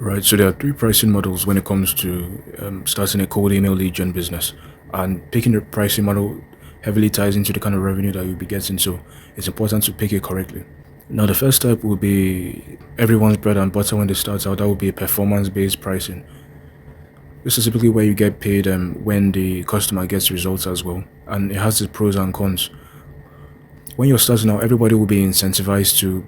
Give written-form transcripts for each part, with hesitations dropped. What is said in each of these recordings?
Right, so there are three pricing models when it comes to starting a cold email lead gen business, and picking the pricing model heavily ties into the kind of revenue that you'll be getting. So it's important to pick it correctly. Now, the first type will be everyone's bread and butter when they start out. That would be performance-based pricing. This is typically where you get paid when the customer gets results as well, and it has its pros and cons. When you're starting out, everybody will be incentivized to,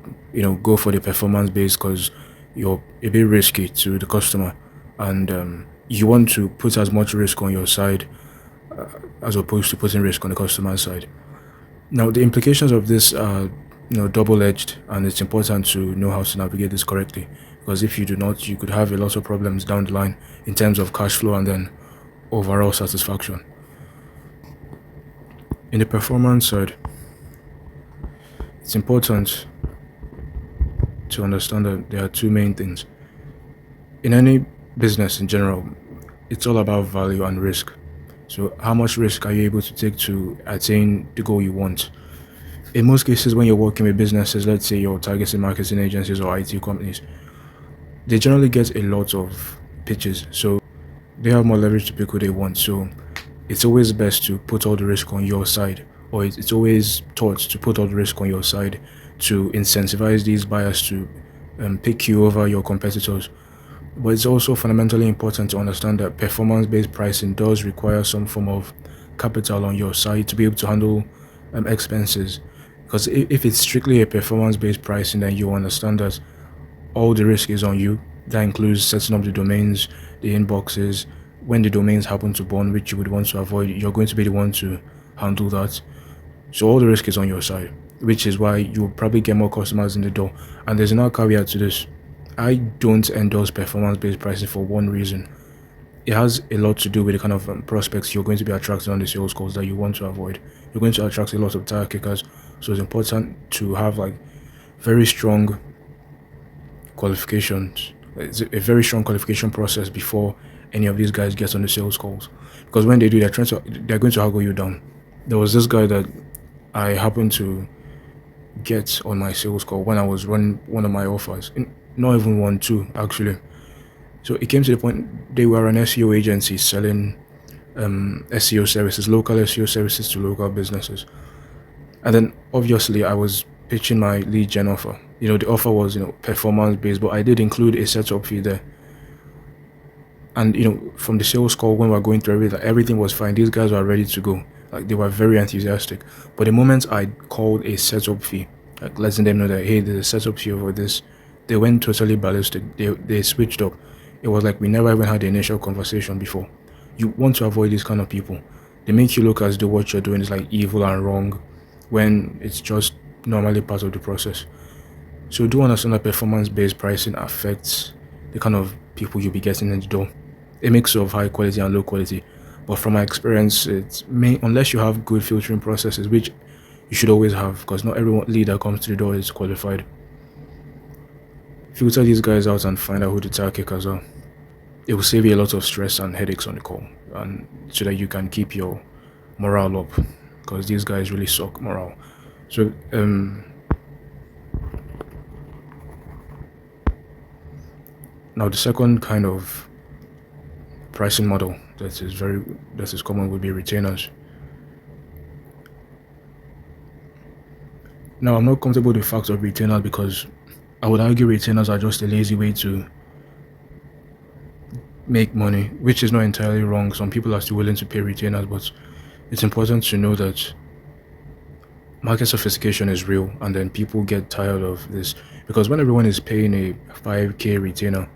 go for the performance base because you're a bit risky to the customer, and you want to put as much risk on your side as opposed to putting risk on the customer's side. Now, the implications of this are, double-edged, and it's important to know how to navigate this correctly. Because if you do not, you could have a lot of problems down the line in terms of cash flow and then overall satisfaction. In the performance side, it's important to understand that there are two main things. In any business in general, it's all about value and risk. So how much risk are you able to take to attain the goal you want? In most cases, when you're working with businesses, let's say you're targeting marketing agencies or IT companies, they generally get a lot of pitches. So they have more leverage to pick who they want. So it's always best to put all the risk on your side, or it's always taught to put all the risk on your side to incentivize these buyers to pick you over your competitors. But it's also fundamentally important to understand that performance-based pricing does require some form of capital on your side to be able to handle expenses. Because if it's strictly a performance-based pricing, then you understand that all the risk is on you. That includes setting up the domains, the inboxes. When the domains happen to burn, which you would want to avoid, you're going to be the one to handle that. So all the risk is on your side, which is why you'll probably get more customers in the door. And there's another caveat to this. I don't endorse performance-based pricing for one reason. It has a lot to do with the kind of prospects you're going to be attracting on the sales calls that you want to avoid. You're going to attract a lot of tire kickers, so it's important to have very strong qualifications. It's a very strong qualification process before any of these guys get on the sales calls, because when they do, they're going to haggle you down. There was this guy that I happened to get on my sales call when I was running one of my offers. Not even one, two actually. So it came to the point they were an SEO agency selling SEO services, local SEO services to local businesses. And then obviously I was pitching my lead gen offer. The offer was, performance based, but I did include a setup fee there. And from the sales call, when we were going through everything was fine. These guys were ready to go. They were very enthusiastic. But the moment I called a setup fee, letting them know that, hey, there's a setup fee over this, they went totally ballistic. They switched up. It was like we never even had the initial conversation before. You want to avoid these kind of people. They make you look as though what you're doing is evil and wrong, when it's just normally part of the process. So do understand that performance-based pricing affects the kind of people you'll be getting in the door. A mix of high quality and low quality. But from my experience, unless you have good filtering processes, which you should always have, because not every lead that comes to the door is qualified. Filter these guys out and find out who the tire kickers are. It will save you a lot of stress and headaches on the call, and so that you can keep your morale up, because these guys really suck morale. So now the second kind of pricing model that is common would be retainers. Now, I'm not comfortable with the fact of retainers because I would argue retainers are just a lazy way to make money, which is not entirely wrong. Some people are still willing to pay retainers, but it's important to know that market sophistication is real, and then people get tired of this, because when everyone is paying a 5k retainer,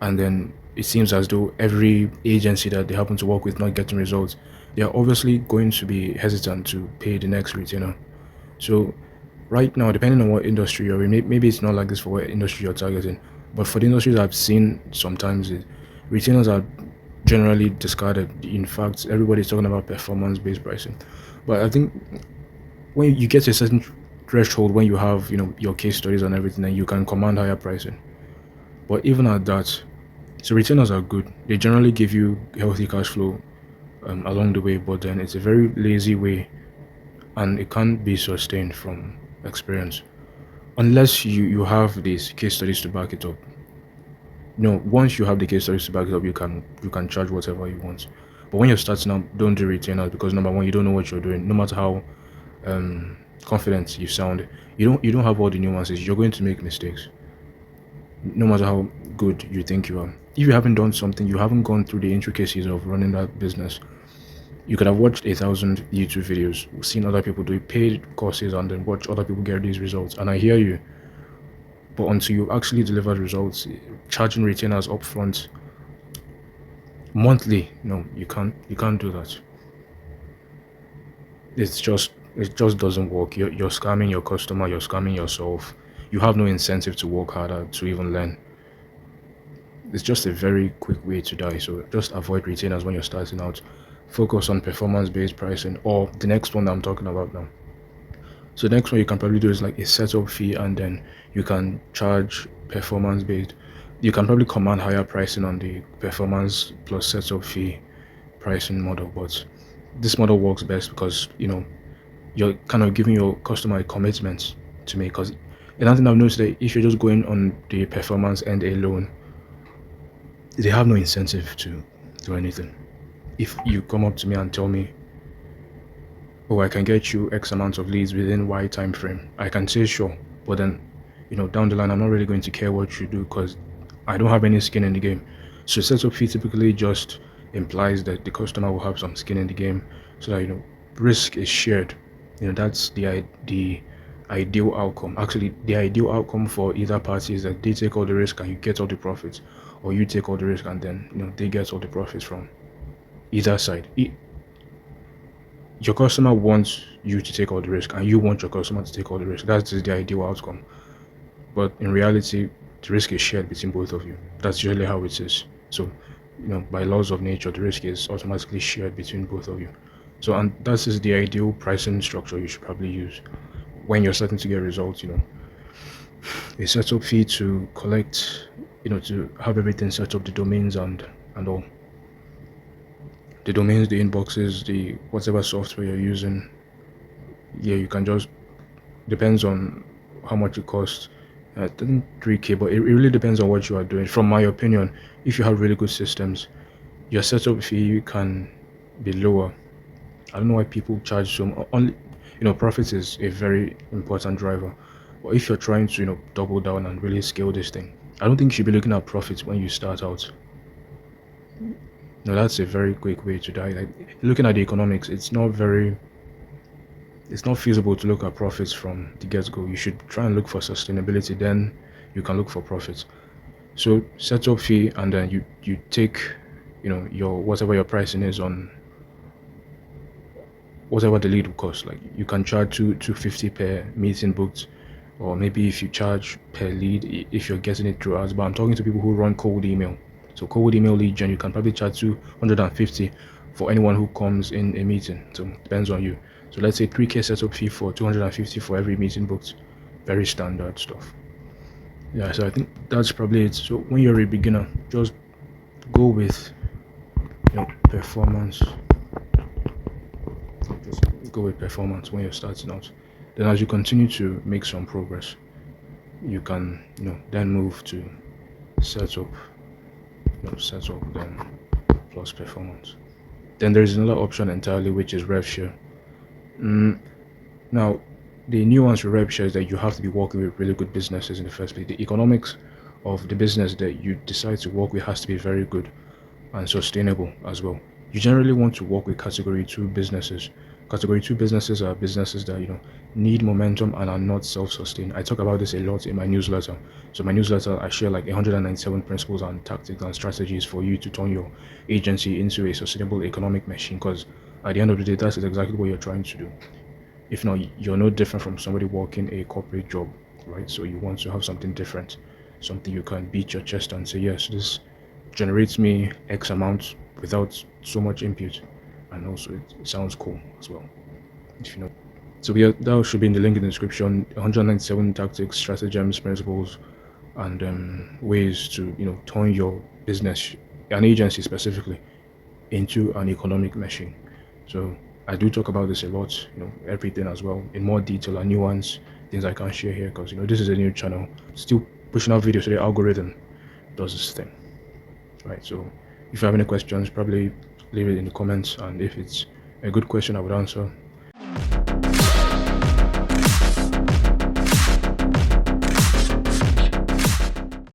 and then it seems as though every agency that they happen to work with not getting results, they are obviously going to be hesitant to pay the next retainer. So right now, depending on what industry you're in, maybe it's not like this for what industry you're targeting, but for the industries I've seen, sometimes retainers are generally discarded. In fact, everybody's talking about performance-based pricing. But I think when you get to a certain threshold, when you have your case studies and everything, then you can command higher pricing. But even at that, so retainers are good. They generally give you healthy cash flow along the way, but then it's a very lazy way, and it can't be sustained from experience unless you have these case studies to back it up. Once you have the case studies to back it up, you can charge whatever you want. But when you're starting out, don't do retainers, because number one, you don't know what you're doing. No matter how confident you sound, you don't have all the nuances. You're going to make mistakes, no matter how good you think you are. If you haven't done something, you haven't gone through the intricacies of running that business. You could have watched 1,000 YouTube videos, seen other people do paid courses, and then watch other people get these results. And I hear you, but until you actually deliver results, charging retainers upfront monthly, no, you can't do that. It just doesn't work. You're scamming your customer, you're scamming yourself. You have no incentive to work harder, to even learn. It's just a very quick way to die. So just avoid retainers when you're starting out. Focus on performance-based pricing, or the next one that I'm talking about now. So the next one you can probably do is like a setup fee, and then you can charge performance-based. You can probably command higher pricing on the performance plus setup fee pricing model, but this model works best because you're kind of giving your customer a commitment to make. Because another thing I've noticed, that if you're just going on the performance end alone, they have no incentive to do anything. If you come up to me and tell me, oh, I can get you X amount of leads within Y time frame, I can say sure, but then down the line, I'm not really going to care what you do because I don't have any skin in the game. So setup fee typically just implies that the customer will have some skin in the game, so that risk is shared. That's the ideal outcome. Actually, the ideal outcome for either party is that they take all the risk and you get all the profits, or you take all the risk and then they get all the profits from either side. Your customer wants you to take all the risk, and you want your customer to take all the risk. That's the ideal outcome. But in reality, the risk is shared between both of you. That's usually how it is. So, by laws of nature, the risk is automatically shared between both of you. So, and that is the ideal pricing structure you should probably use when you're starting to get results. A setup fee to collect, to have everything set up, the domains and all. The domains, the inboxes, the whatever software you're using. Yeah, you can just, depends on how much it costs. I think 3K, but it really depends on what you are doing. From my opinion, if you have really good systems, your setup fee can be lower. I don't know why people charge so only. Profit is a very important driver. But if you're trying to, double down and really scale this thing, I don't think you should be looking at profits when you start out. No, that's a very quick way to die. Like, looking at the economics, it's not feasible to look at profits from the get-go. You should try and look for sustainability, then you can look for profits. So setup fee, and then you take your whatever your pricing is on whatever the lead will cost. Like, you can charge 250 per meeting booked, or maybe if you charge per lead if you're getting it through ads. But I'm talking to people who run cold email. So cold email lead gen, you can probably charge 250 for anyone who comes in a meeting. So it depends on you. So let's say 3K setup fee for 250 for every meeting booked. Very standard stuff. Yeah, so I think that's probably it. So when you're a beginner, just go with performance. Just go with performance when you're starting out. Then as you continue to make some progress, you can then move to setup, setup then plus performance. Then there's another option entirely, which is rev share. Now, the nuance with rev share is that you have to be working with really good businesses in the first place. The economics of the business that you decide to work with has to be very good and sustainable as well. You generally want to work with category 2 businesses. Category 2 businesses are businesses that need momentum and are not self-sustained. I talk about this a lot in my newsletter. So my newsletter, I share like 197 principles and tactics and strategies for you to turn your agency into a sustainable economic machine, because at the end of the day, that's exactly what you're trying to do. If not, you're no different from somebody working a corporate job, right? So you want to have something different, something you can beat your chest and say, yes, this generates me X amount without so much input, and also it sounds cool as well, if you know. So yeah, that should be in the link in the description. 197 tactics, stratagems, principles, and ways to turn your business, an agency specifically, into an economic machine. So I do talk about this a lot, everything as well in more detail and nuance, things I can't share here because this is a new channel, still pushing out videos to the algorithm. does this thing, right? So if you have any questions, probably leave it in the comments, and if it's a good question I would answer,